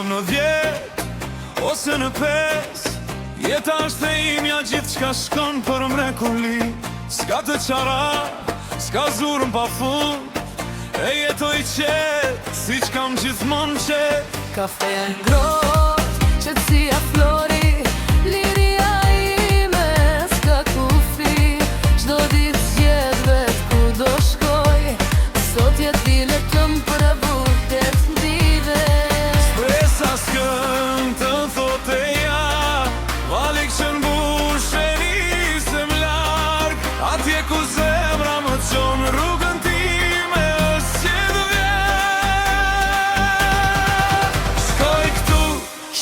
Në 10 ose në 5 jeta është e imja, gjithë qka shkon për mrekulli. S'ka të qara, s'ka zurën pa fund, e jetoj qetë, si që kam gjithmon qetë. Kafeja ngrot, qetësia flori, liria ime s'ka kufi. Çdo ditë zgjedh vet ku do shkoj, sot jet biletëm për avutet ndive. S'këm të thote ja, valik që n'bush e nisem larg, atje ku zemra më qonë, rrugën time është që dë vjen. Shkoj këtu,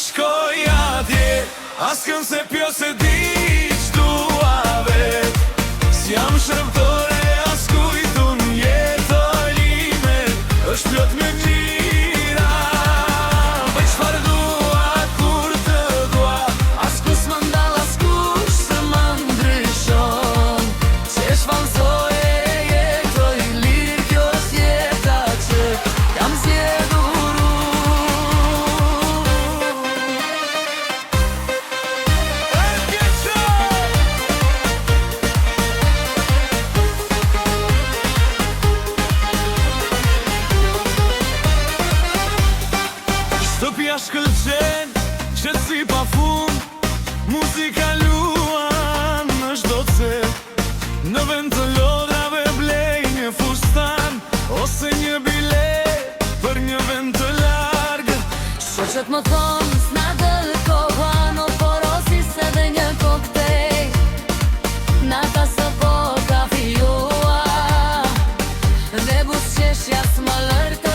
shkoj atje, askën se pjo se di q'dua vet. S'jam shërptore as kujtun, jetoj lime është plot me gjira. Shtëpia shkëlqen, qetësi pa fund, muzika luan në çdo cep. Në vend të lodrave blej një fustan, ose një bilet për një vend të largë. Shoqet më thonë s'na dëll koha, no porosis edhe një koktej. Nata së po ka fillua, dhe buzëqeshja s'më lërtë.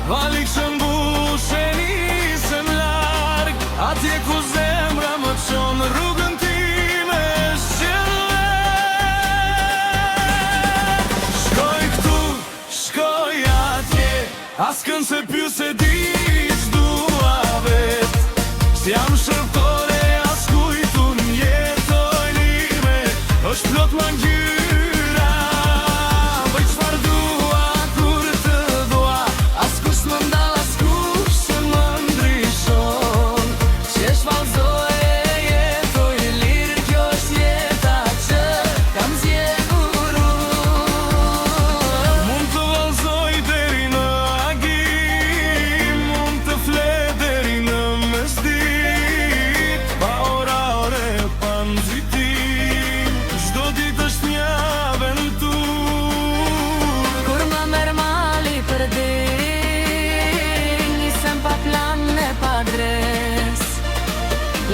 Valik që n'bush e nisem larg, atje ku zemra më qonë, rrugën time është që dë vjen. Shkoj këtu, shkoj atje, askën se pyu se di q'dua vet. S'jam shërptore as kujtun, jetoj lime është plot ma ngjyra.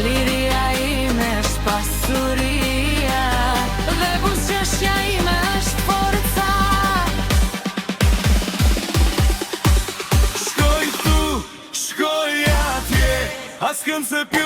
Liria ime është pasuria, dhe buzëqeshja ime është forca. Shkoj tu, shkoj atje, askën se pjo